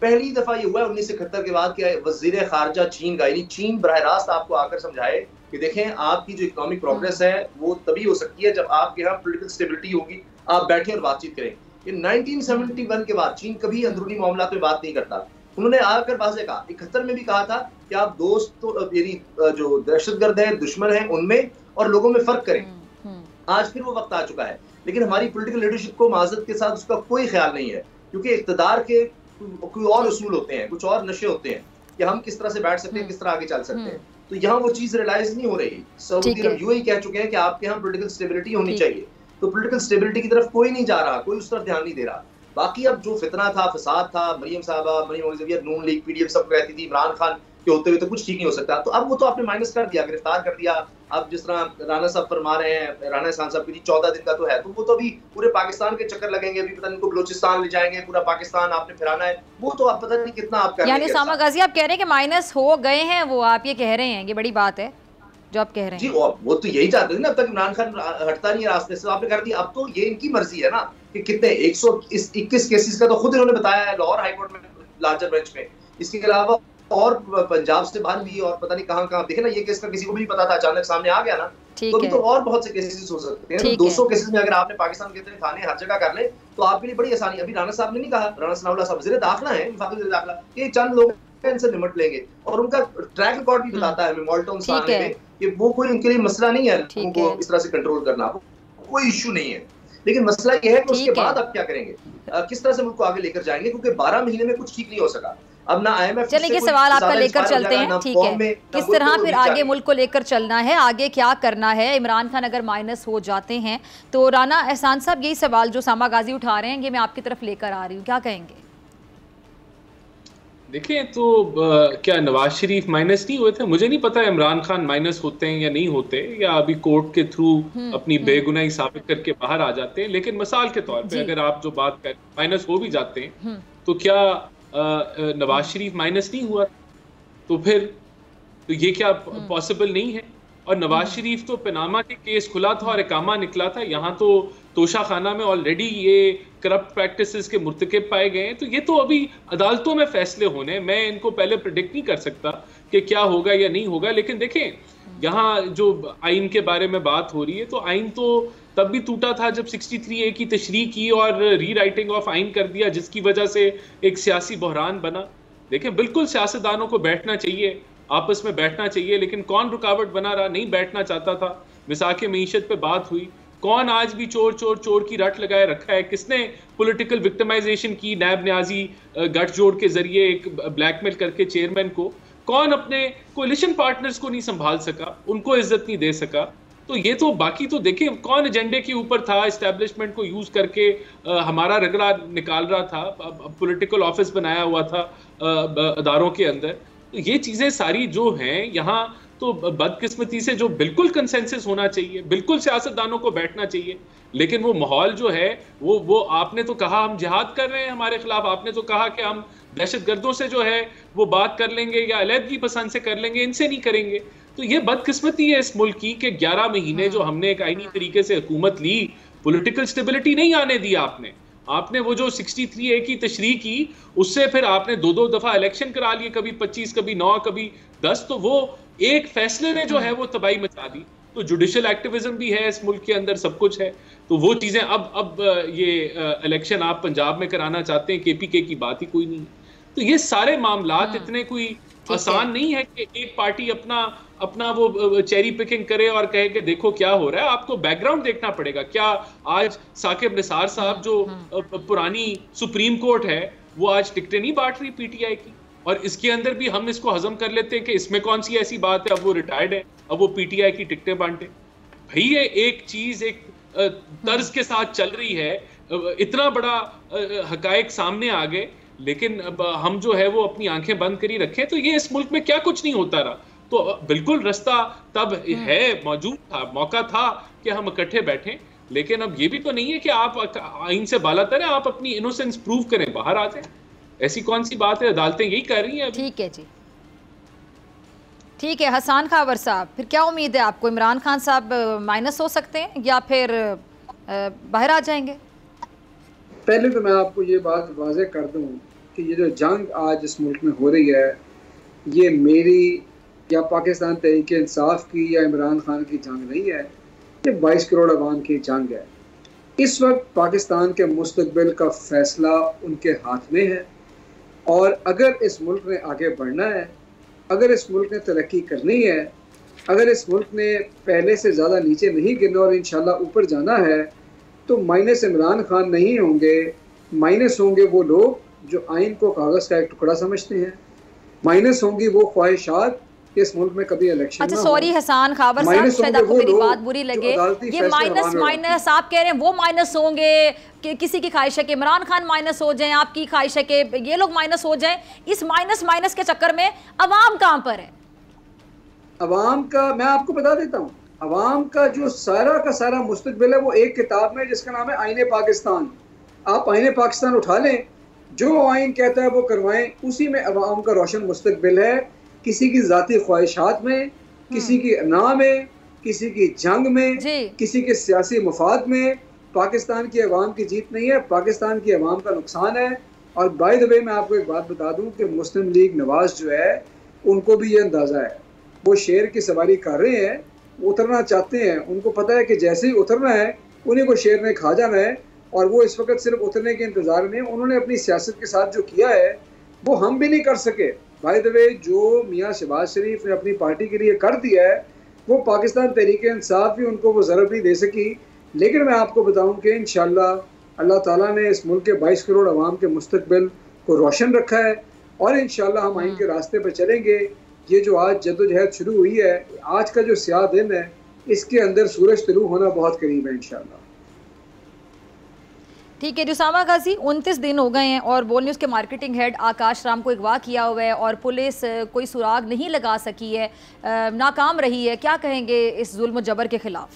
Speaker 6: पहली दफा ये हुआ है 1971 के बाद कि वजीर खारजा चीन का, यानी चीन बरह रास्त आपको आकर समझाए कि देखें आपकी जो इकोनॉमिक प्रोग्रेस है वो तभी हो सकती है जब आपके यहाँ पॉलिटिकल स्टेबिलिटी होगी, आप बैठे और बातचीत करें। ये 1971 के बाद चीन कभी अंदरूनी मामला में बात नहीं करता। उन्होंने आकर बाज़े कहा, 71 में भी कहा था कि आप दोस्त तो यानी जो दहशतगर्द है, दुश्मन है, उनमें और लोगों में फर्क करें। आज फिर वो वक्त आ चुका है, लेकिन हमारी पॉलिटिकल लीडरशिप को माजरत के साथ उसका कोई ख्याल नहीं है, क्योंकि इक़्तिदार के कोई और उसूल होते हैं, कुछ और नशे होते हैं कि हम किस तरह से बैठ सकते हैं, किस तरह आगे चल सकते हैं। तो यहाँ वो चीज रियलाइज नहीं हो रही। सऊदी अरब यूएई कह चुके हैं कि आपके यहाँ पॉलिटिकल स्टेबिलिटी होनी चाहिए, तो पॉलिटिकल स्टेबिलिटी की तरफ कोई नहीं जा रहा, कोई उस तरफ ध्यान नहीं दे रहा। बाकी अब जो फितना था, फसाद था, मरियम साहबा, मरियम नून लीग पीडीएफ सब कहती थी इमरान खान के होते हुए तो कुछ ठीक नहीं हो सकता, तो अब वो तो आपने माइनस कर दिया, गिरफ्तार कर दिया। अब जिस तरह राणा साहब फरमा रहे हैं, राणा एहसान साहब की 14 दिन का तो है, तो वो तो अभी पूरे पाकिस्तान के चक्कर लगेंगे, अभी पता नहीं को बलोचिस्तान ले जाएंगे, पूरा पाकिस्तान आपने फिराना है, वो तो आप पता नहीं कितना आप कर,
Speaker 2: यानी सामा गाजी आप कह रहे हैं कि माइनस हो गए हैं, वो आप ये कह रहे हैं, ये बड़ी बात है जो आप कह रहे हैं
Speaker 6: जी। वो तो यही चाहते थे ना, अब तक इमरान खान हटता नहीं रास्ते से, आपने कर दिया। अब तो ये इनकी मर्जी है ना कि कितने 121 केसेस का तो खुद इन्होंने बताया है लाहौर हाईकोर्ट में, लार्जर बेंच में। इसके अलावा और पंजाब से बाहर भी और पता नहीं कहाँ कहाँ, देखे ना ये केस का किसी को भी नहीं पता था, अचानक सामने आ गया ना, तो अभी तो और बहुत से केसेस हो सकते हैं। 200 केसेस में अगर आपने पाकिस्तान के इतने थाने हर जगह कर ले तो आपके लिए बड़ी आसानी। अभी राणा साहब ने नहीं कहा, राणा सनाउल्लाह साहब वज़ीर दाखिला है, वज़ीर दाखिला, ये चंद लोग इनसे निपट लेंगे, और उनका ट्रैक रिकॉर्ड भी बताता है मॉल्टन थाने में कि वो कोई उनके लिए मसला नहीं है उनको इस तरह से कंट्रोल करना, कोई इशू नहीं है। लेकिन मसला ये है कि उसके बाद आप क्या करेंगे, किस तरह से मुल्क को आगे लेकर जाएंगे, क्योंकि 12 महीने में कुछ ठीक नहीं हो सका। अब ना IMF,
Speaker 2: चलिए ये सवाल आपका लेकर चलते हैं, ठीक है, किस तरह फिर आगे मुल्क को लेकर चलना है, आगे क्या करना है। इमरान खान अगर माइनस हो जाते हैं तो राना एहसान साहब यही सवाल जो सामा गाजी उठा रहे हैं ये मैं आपकी तरफ लेकर आ रही हूँ, क्या कहेंगे?
Speaker 3: देखिए तो क्या नवाज शरीफ माइनस नहीं हुए थे? मुझे नहीं पता इमरान खान माइनस होते हैं या नहीं होते, या अभी कोर्ट के थ्रू अपनी बेगुनाही साबित करके बाहर आ जाते हैं। लेकिन मिसाल के तौर पे अगर आप जो बात कर माइनस हो भी जाते हैं तो क्या नवाज शरीफ माइनस नहीं हुआ? तो फिर तो ये क्या पॉसिबल नहीं है? और नवाज शरीफ तो पनामा के केस खुला था और इकामा निकला था, यहाँ तो तोशा खाना में ऑलरेडी ये करप्ट प्रैक्टिसेस के मुर्तकिब पाए गए हैं। तो ये तो अभी अदालतों में फैसले होने, मैं इनको पहले प्रेडिक्ट नहीं कर सकता कि क्या होगा या नहीं होगा। लेकिन देखें, यहाँ जो आइन के बारे में बात हो रही है, तो आइन तो तब भी टूटा था जब 63A की तशरीह की और री राइटिंग ऑफ आइन कर दिया, जिसकी वजह से एक सियासी बहरान बना। देखें, बिल्कुल सियासतदानों को बैठना चाहिए, आपस में बैठना चाहिए, लेकिन कौन रुकावट बना रहा, नहीं बैठना चाहता था। मिसाक मीशत पे बात हुई, कौन आज भी चोर चोर चोर की रट लगाए रखा है? किसने पॉलिटिकल विक्टिमाइजेशन की नैब न्याजी गठजोड़ के जरिए एक ब्लैकमेल करके चेयरमैन को? कौन अपने कोलिशन पार्टनर्स को नहीं संभाल सका, उनको इज्जत नहीं दे सका? तो ये तो बाकी तो देखिए कौन एजेंडे के ऊपर था, एस्टेब्लिशमेंट को यूज करके हमारा रगड़ा निकाल रहा था, पॉलिटिकल ऑफिस बनाया हुआ था अदारों के अंदर। तो ये चीजें सारी जो हैं यहाँ, तो बदकिस्मती से जो बिल्कुल कंसेंसस होना चाहिए, बिल्कुल सियासतदानों को बैठना चाहिए, लेकिन वो माहौल जो है वो आपने तो कहा हम जिहाद कर रहे हैं हमारे खिलाफ, आपने तो कहा कि हम दहशतगर्दों से जो है वो बात कर लेंगे या अलहदगी पसंद से कर लेंगे, इनसे नहीं करेंगे। तो ये बदकिस्मती है इस मुल्क की कि 11 महीने जो हमने एक आईनी तरीके से हुकूमत ली, पॉलिटिकल स्टेबिलिटी नहीं आने दी आपने वो जो 63A की तशरीह की, उससे फिर आपने दो दफा इलेक्शन करा लिए, कभी 25, कभी 9, कभी 10। तो वो एक फैसले ने जो है वो तबाही मचा दी। तो जुडिशियल एक्टिविज्म भी है इस मुल्क के अंदर, सब कुछ है। तो वो चीजें अब ये इलेक्शन आप पंजाब में कराना चाहते हैं, KPK की बात ही कोई नहीं है। तो ये सारे मामलात इतने कोई आसान नहीं है कि एक पार्टी अपना वो चेरी पिकिंग करे और कहे कि देखो क्या हो रहा है। आपको बैकग्राउंड देखना पड़ेगा। क्या आज साकिब निसार साहब जो पुरानी सुप्रीम कोर्ट है, वो आज टिकटें नहीं बांट रही PTI की? और इसके अंदर भी हम इसको हजम कर लेते हैं कि इसमें कौन सी ऐसी बात है, अब वो रिटायर्ड है, अब वो PTI की टिकटें बांटे। भाई ये एक चीज एक तर्ज के साथ चल रही है, इतना बड़ा हकायक सामने आ गए, लेकिन अब हम जो है वो अपनी आंखें बंद करी रखें। तो ये इस मुल्क में क्या कुछ नहीं होता रहा। तो बिल्कुल रास्ता तब है, मौजूद था, मौका था कि हम इकट्ठे बैठें, लेकिन अब ये भी तो नहीं है कि आप आइन से बालातर है, आप अपनी इनोसेंस प्रूव करें, बाहर आ जाएं। ऐसी कौन सी बात है, अदालतें यही कर रही हैं।
Speaker 2: ठीक है जी, ठीक है। हसन खावर साहब, फिर क्या उम्मीद है आपको, इमरान खान साहब माइनस हो सकते हैं या फिर बाहर आ जाएंगे?
Speaker 4: पहले तो मैं आपको ये बात वाज़ेह कर दूं कि ये जो जंग आज इस मुल्क में हो रही है, ये मेरी या पाकिस्तान तहरीक इंसाफ की या इमरान खान की जंग नहीं है, ये 22 करोड़ अवाम की जंग है। इस वक्त पाकिस्तान के मुस्तकबिल का फैसला उनके हाथ में है, और अगर इस मुल्क ने आगे बढ़ना है, अगर इस मुल्क ने तरक्की करनी है, अगर इस मुल्क ने पहले से ज़्यादा नीचे नहीं गिरना और इंशाल्लाह ऊपर जाना है, तो माइनस इमरान खान नहीं होंगे, माइनस होंगे वो लोग जो आइन को कागज़ का एक टुकड़ा समझते हैं, माइनस होंगी वो ख्वाहिशात कि इस मुल्क में कभी इलेक्शन।
Speaker 2: अच्छा सॉरी हसन खावर साहब, शायद आपको मेरी बात बुरी लगे, ये माइनस आप कह रहे हैं वो माइनस होंगे कि किसी की ख्वाहिश है कि इमरान खान माइनस हो जाएं, आपकी ख्वाहिश है कि ये लोग माइनस हो जाएं। इस माइनस के चक्कर में अवाम कहाँ पर है?
Speaker 4: अवाम का मैं आपको बता देता हूँ, अवाम का जो सारा का सारा मुस्तकबिल है वो एक किताब में जिसका नाम है आईने पाकिस्तान। आप आईने पाकिस्तान उठा लें, जो आइन कहता है वो करवाएं, उसी में अवाम का रोशन मुस्तकबिल है। किसी की ज़ाती ख्वाहिशात में, किसी की ना में, किसी की जंग में, किसी के सियासी मफाद में पाकिस्तान की अवाम की जीत नहीं है, पाकिस्तान की अवाम का नुकसान है। और बाय द वे मैं आपको एक बात बता दूं कि मुस्लिम लीग नवाज जो है उनको भी ये अंदाज़ा है, वो शेर की सवारी कर रहे हैं, उतरना चाहते हैं, उनको पता है कि जैसे ही उतरना है उन्हीं को शेर ने खा जाना है, और वो इस वक्त सिर्फ उतरने के इंतज़ार में। उन्होंने अपनी सियासत के साथ जो किया है वो हम भी नहीं कर सके। बाय द वे जो मियाँ शहबाज शरीफ ने अपनी पार्टी के लिए कर दिया है वो पाकिस्तान तहरीक इंसाफ भी उनको वो ज़रूरत नहीं दे सकी। लेकिन मैं आपको बताऊं कि इंशाल्लाह अल्लाह ताला ने इस मुल्क के 22 करोड़ अवाम के मुस्तकबिल को रोशन रखा है, और इंशाल्लाह हम आइन के रास्ते पर चलेंगे। ये जो आज जद्दोजहद शुरू हुई है, आज का जो स्याह दिन है, इसके अंदर सूरज तुलू होना बहुत करीब है इंशाल्लाह।
Speaker 2: ठीक है। उसामा गाजी, 29 दिन हो गए हैं और बोल न्यूज़ के मार्केटिंग हेड आकाश राम को अगवा किया हुआ है और पुलिस कोई सुराग नहीं लगा सकी है, नाकाम रही है। क्या कहेंगे इस जुल्म जबर के खिलाफ?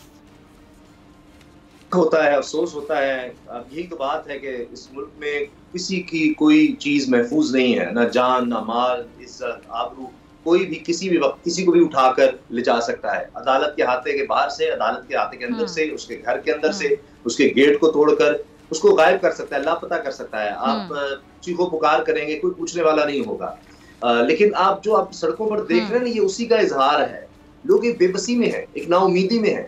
Speaker 6: होता है, अफसोस होता है। अब यही तो बात है कि इस मुल्क में किसी की कोई चीज़ महफूज नहीं है, ना जान, ना माल, इज्जत, आबरू। कोई भी किसी भी वक्त किसी को भी उठाकर ले जा सकता है, अदालत के हाथे के बाहर से, अदालत के हाथे के अंदर से, उसके घर के अंदर से, उसके गेट को तोड़कर उसको गायब कर सकता है, लापता कर सकता है। आप चीखो पुकार करेंगे, कोई पूछने वाला नहीं होगा। लेकिन आप जो आप सड़कों पर देख रहे हैं, ये उसी का इजहार है। लोग एक बेबसी में है, एक नाउमीदी में है।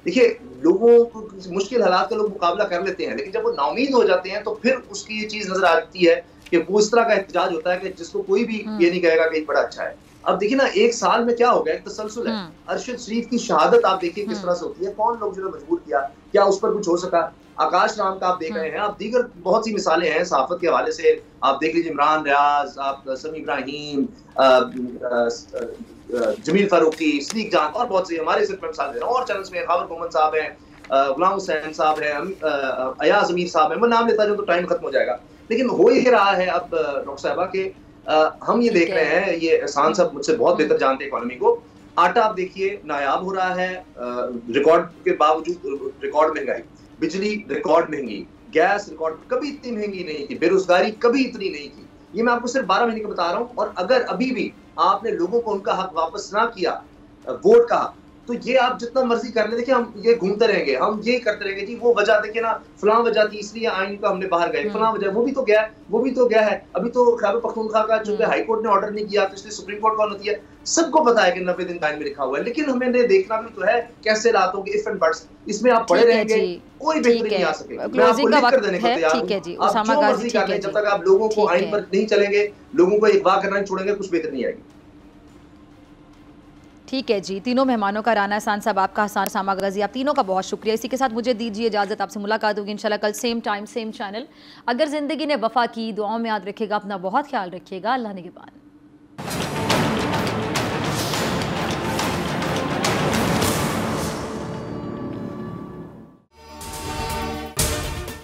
Speaker 6: देखिए, लोगों को मुश्किल हालात का लोग मुकाबला कर लेते हैं, लेकिन जब वो नाउमीद हो जाते हैं तो फिर उसकी ये चीज नजर आती है कि वो इस तरह का एहतजाज होता है कि जिसको कोई भी ये नहीं कहेगा कि बड़ा अच्छा है। अब देखिए ना, एक साल में क्या हो गया, एक तसलसल है। अरशद शरीफ की शहादत आप देखिए किस तरह से होती है, कौन लोग जो मजबूर किया, क्या उस पर कुछ हो सका। आकाश राम का आप देख रहे हैं, आप दीगर बहुत सी मिसालें हैं सहाफत के हवाले से। आप देख लीजिए, इमरान रियाज, आप समी इब्राहिम, जमील फारूकी, सदीक जान, और बहुत सी हमारे सिर्फ मिसाल दे रहा हूँ। और चैनल्स में खावर मोहम्मद साहब हैं, गुलाम हुसैन साहब हैं, अयाज अमीर साहब हैं। मैं नाम लेता जाऊँ तो टाइम खत्म हो जाएगा। लेकिन हो ही रहा है अब डॉक्टर साहबा के हम ये देख रहे हैं, ये एहसान साहब मुझसे बहुत बेहतर जानते हैं इकोनॉमी को। आटा आप देखिए नायाब हो रहा है, रिकॉर्ड के बावजूद रिकॉर्ड महंगाई, बिजली रिकॉर्ड महंगी, गैस रिकॉर्ड, कभी इतनी महंगी नहीं थी, बेरोजगारी कभी इतनी नहीं थी। ये मैं आपको सिर्फ 12 महीने का बता रहा हूँ। और अगर अभी भी आपने लोगों को उनका हक वापस ना किया, वोट का, तो ये आप जितना मर्जी कर ले, देखिए हम ये घूमते रहेंगे, हम ये करते रहेंगे जी वो वजह देखिए ना, फलां वजह थी इसलिए आइन का हमने बाहर गए, फलां वजह, वो भी तो गया है, वो भी तो गया है। अभी तो खैबर पख्तूनख्वा का चूंकि हाई कोर्ट ने ऑर्डर नहीं किया तो इसलिए सुप्रीम कोर्ट का अनुमति है। सबको पता है कि 90 दिन टाइम में लिखा हुआ है, लेकिन हमें देखना भी तो है कैसे लातों के इफ एंड बट्स, इसमें आप पड़े रहेंगे, कोई बेहतरी नहीं आ सकेगी। मैं आपको लिख कर देने को तैयार हूं, आप जो मर्जी कर लें, जब तक आप लोगों को आइन पर नहीं चलेंगे, लोगों को अगवा करना छोड़ेंगे, कुछ बेहतर नहीं आएगी।
Speaker 2: ठीक है जी, तीनों मेहमानों का राना एहसान साहब, आपका हसन, उसामा गाजी, आप तीनों का बहुत शुक्रिया। इसी के साथ मुझे दीजिए इजाज़त, आपसे मुलाकात होगी इंशाल्लाह कल सेम टाइम सेम चैनल। अगर ज़िंदगी ने वफ़ा की, दुआओं में याद रखिएगा, अपना बहुत ख्याल रखिएगा। अल्लाह निगहबान।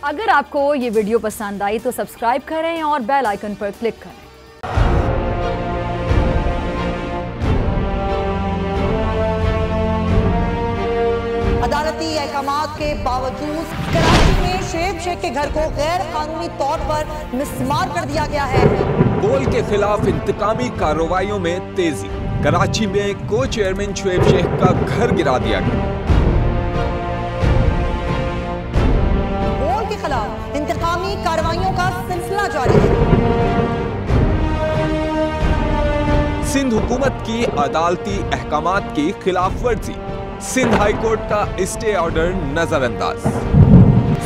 Speaker 2: अगर आपको ये वीडियो पसंद आई तो सब्सक्राइब करें और बेल आइकन पर क्लिक करें। अदालत
Speaker 7: अदालती अहकामात के बावजूद कराची में शुएब शेख के घर को गैर कानूनी तौर पर मिसमार कर दिया गया है।
Speaker 8: बोल के खिलाफ इंतकामी कार्रवाइयों में तेजी। कराची में को चेयरमैन शुएब शेख का घर गिरा दिया गया।
Speaker 7: बोल के खिलाफ इंतकामी कार्रवाइयों का सिलसिला जारी है।
Speaker 8: सिंध हुकूमत की अदालती अहकामात की खिलाफ वर्जी। सिंध हाई कोर्ट का स्टे ऑर्डर नजरअंदाज।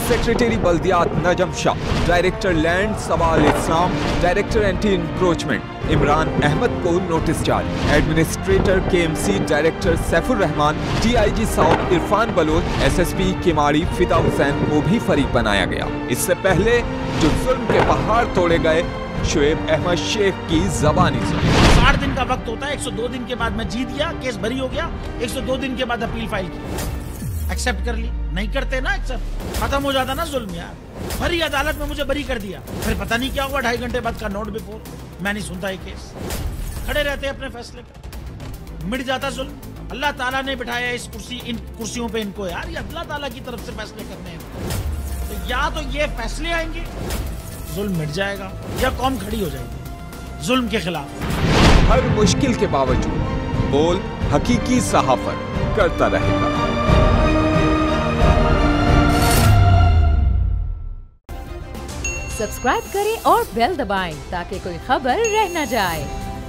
Speaker 8: सेक्रेटरी बल्दियात Najam Shah, director land Sawal Islam, director anti encroachment Imran Ahmed को नोटिस जारी। Administrator KMC director Saifur Rahman, DIG south Irfan Baloch, SSP Keamari Fida Hussain को भी फरीक बनाया गया। इससे पहले जो जुल्म के पहाड़ तोड़े गए, शुएब अहमद शेख की जबानी सुनी।
Speaker 9: 60 दिन का वक्त होता है, 102 दिन के बाद मैं जीत गया, केस बरी हो गया, 102 दिन के बाद अपील फाइल की, एक्सेप्ट कर ली। नहीं करते ना एक्सेप्ट, खत्म हो जाता ना जुल्म यार। भरी अदालत में मुझे बरी कर दिया, फिर पता नहीं क्या हुआ, 2.5 घंटे बाद का नोट बिफोर, मैं नहीं सुनता ये केस। खड़े रहते अपने फैसले पर, मिट जाता जुल्म। अल्लाह ताला ने बिठाया इस इन कुर्सियों पे इनको यार, ये अल्लाह ताला की तरफ से फैसले करने हैं। तो या तो ये फैसले आएंगे, जुल्म मिट जाएगा, या कौम खड़ी हो जाएगी जुल्म के खिलाफ।
Speaker 8: हर मुश्किल के बावजूद बोल हकीकी सहाफत करता रहेगा।
Speaker 1: सब्सक्राइब करें और बेल दबाएं ताकि कोई खबर रह न जाए।